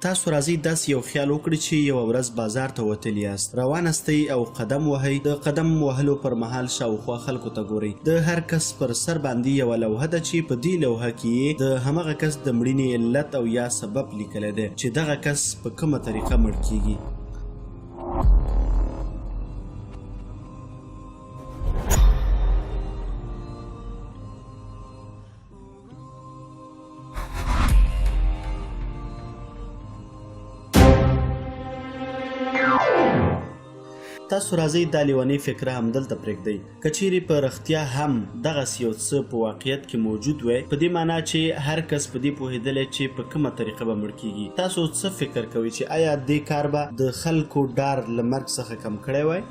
تاسو راځئ داسې یو خیال وکړئ چې یوه ورځ بازار ته وتلي یاست، روان استئ او قدم وهئ. د قدم وهلو پر مهال شاوخوا خلکو ته ګورئ. د هر کس پر سر باندې یوه لوحه ده چې په دې لوحه کې د همغه کس د مړینې علت او یا سبب لیکلی دی چې دغه کس په کومه طریقه مړ کیږي. تاسو راځئ دا لیونی فکره همدلته پرېږدئ. که چیرې په رښتیا هم دغسې یو څه په واقعیت کې موجود وی، په دې معنا چې هر کس په دې پوهېدلی چې په کومه طریقه به مړ کیږي، تاسو څه فکر کوئ چې آیا دې کار به د خلکو ډار له مرګ څخه کم کړی وی؟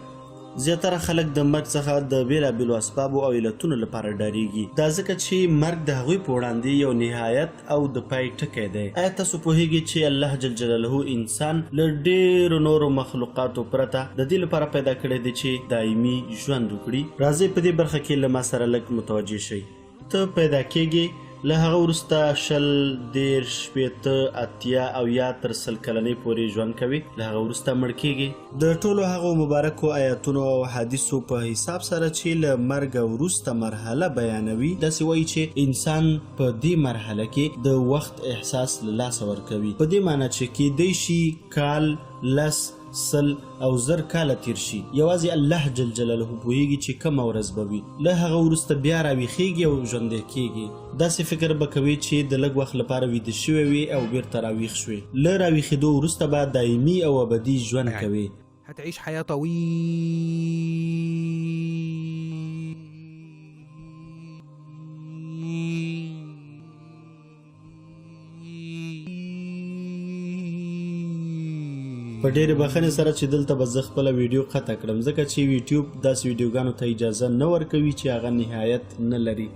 زیاتره خلک د مرګ څخه د بېلابېلو اسبابو او علتونو لپاره ډارېږي، دا ځکه چې مرګ د هغوی په وړاندې یو نهایت او د پای ټکی دی. آیا تاسو پوهېږئ چې الله جل جلاله انسان له ډېرو نورو مخلوقاتو پرته د دې لپاره پیدا کړی دی چې دایمي ژوند وکړي؟ راځئ په دې برخه کې له ما سره لږ متوجه شئ. ته پیدا کېږې، له هغه وروسته 20 30 80 80 او یا تر 100 کلنۍ پورې ژوند کوي، له هغه وروسته مړ کېږي. د ټولو هغو مبارکو آیاتونو او حدیثو په حساب سره چې له مرګ وروسته مرحله بیانوي، داسې وایي چې انسان په دې مرحله کې د وخت احساس له لاسه ورکوي، په دې معنی چې کیدی شي کال 10 100 او 1000 کاله تیر شي. یوازې الله جل جلاله پوهېږي چې کومه ورځ به وي. له هغه وروسته بیا راویښېږي او ژوندی کېږي. داسې فکر به کوي چې د لږ وخت لپاره ویده شوی وي او بیرته راویښ شوي. له راویښېدو وروسته به دایمي او ابدي ژوند کوي. هتعيش حياة طويلة. په ډېرې بخښنې سره چې دلته به زه خپله ویډیو قطع کړم، ځکه چې یوټیوب داسې ویډیوګانو ته اجازه نه ورکوي چې هغه نهایت نه لري.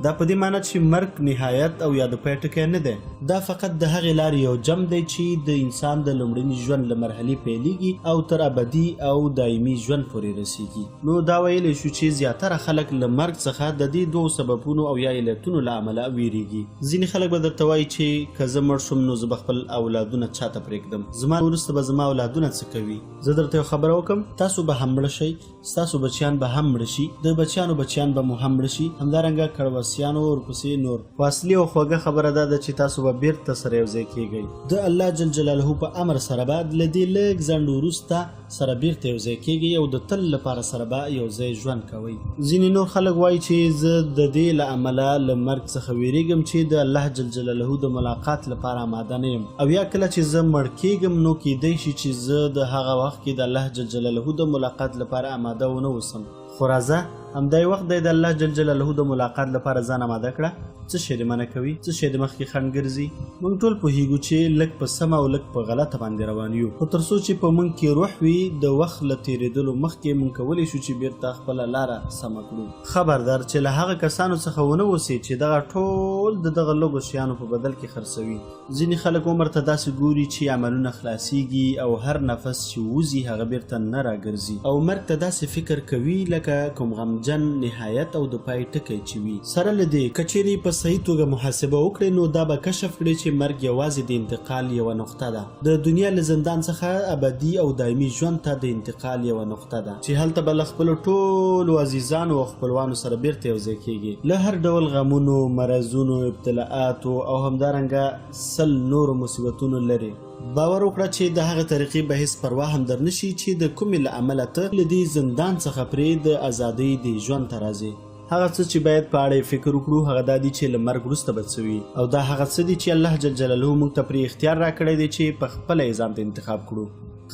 دا په دې معنی چې مرګ نهایت او یا د پای ټکی نه دی، دا فقط د هغې لارې یو جم دی چې د انسان د لومړني ژوند له مرحلې پیلېږي او تر ابدي او دایمي ژوند پورې رسیږي. نو دا ویلی شو چې زیاتره خلک له مرګ څخه د دې دوو سببونو او یا علتونو له امله ویریږي. ځینې خلک به درته وایي چې که زه مړ شم نو زه به خپل اولادونه چاته پرېږدم، زما وروسته به زما اولادونه څه کوي؟ زه درته یو خبره وکړم، تاسو به هم مړه شئ، ستاسو بچیان به هم مړه شي، د بچیانو بچیان به مو هم مړه شي، همدارنګه کړوسیانو ورپسې نور. خو اصلي او خوږه خبره دا ده چې تاسو به بیرته سره یو ځای کېږئ. د الله جل جلاله په امر سره به له دې لږ ځنډ وروسته سره بیرته یو ځای کېږئ او د تل لپاره سره به یو ځای ژوند کوئ. ځینې نور خلک وایي چې زه د دې له امله له مرګ څخه ویریږم چې د الله جل جلاله د ملاقات لپاره آماده نه یم، او یا کله چې زه مړ کېږم نو کیدی شي چې زه د هغه وخت کې د الله جل جلاله د ملاقات لپاره آماده ونه اوسم. خو راځه همدای وخت دی د الله جل جلاله د ملاقات لپاره ځان آماده کړه. څه شی دې منع کوي؟ څه شی د مخکې خنډ ګرځي؟ موږ ټول پوهېږو چې لږ په سمه او لږ په غلطه باندې روان یو، خو تر څو چې په موږ کې روح وي، د وخت له تېرېدلو مخکې موږ کولی شو چې بیرته خپله لاره سمه کړو. خبردار چې له هغه کسانو څخه ونه اوسئ چې دغه ټول د دغه لږو شیانو په بدل کې خرڅوي. ځینې خلک عمر ته داسې ګوري چې عملونه خلاصیږي او هر نفس چې وځي هغه بیرته نه راګرځي، او مرګ ته داسې فکر کوي لکه کوم غمجن نهایت او د پای ټکی چې وي. سره له دې که چیرې په صحیح توګه محاسبه وکړئ نو دا به کشف کړئ چې مرګ یوازې د انتقال یوه نقطه ده، د دنیا له زندان څخه ابدي او دایمي ژوند ته د انتقال یوه نقطه ده چې هلته به له خپلو ټولو عزیزانو او خپلوانو سره بیرته یو ځای کېږي، له هر ډول غمونو، مرضونو، ابتلاعاتو او همدارنګه 100 نورو مصیبتونو لرې. باور وکړه چې د هغه طریقې به هیڅ پروا هم در نشي چې د کومې له امله ته له دې زندان څخه پرې د ازادۍ د ژوند ته راځې. هغه څه چې باید په اړه فکر وکړو هغه دا دي چې له مرګ وروسته به څه وي، او دا هغه څه دي چې الله جل جلاله موږ ته پرې اختیار راکړی دی چې په خپله یې ځان ته انتخاب کړو.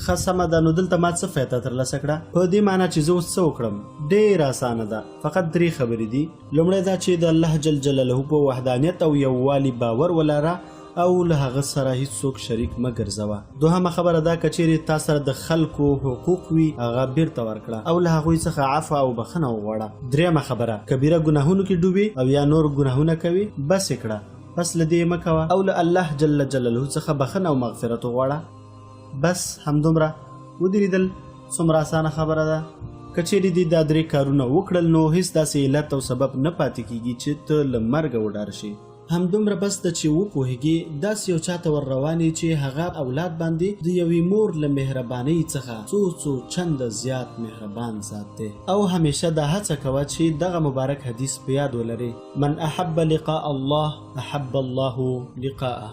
ښه سمه ده، نو دلته ما څه فایده ترلاسه کړه؟ په دې معنی چې زه اوس څه وکړم؟ ډېره اسانه ده، فقط 3 خبرې دي. لومړی دا چې د الله جل جلاله په وحدانیت او یووالي باور ولره او له هغه سره هیڅوک شریک مه ګرځوه. دوهمه خبره دا که چیرې تا سره د خلکو حقوق وي هغه بیرته ورکړه او له هغوی څخه عفو او بخښنه وغواړه. درېیمه خبره کبیره ګناهونو کې ډوبې او یا نور ګناهونه کوي بس یې کړه، بس له دې مه کوه او له الله جل جلاله څخه بخښنه او مغفرت وغواړه. بس همدومره. ودرېدل څومره اسانه خبره ده. که چیرې دې دا 3 کارونه وکړل نو هیڅ داسې علت او سبب نه پاتې کېږي چې ته له مرګه وډار شي. همدومره بس ته چې وپوهیږي داسې یو چاته ور روانې چې هغه اولاد باندې د یوې مور له مهربانۍ څخه څو چنده زیات مهربان ذات دی او همیشه دا هڅه کوه چې دغه مبارک حدیث په یاد ولري من احب لقاء الله احب الله لقاءه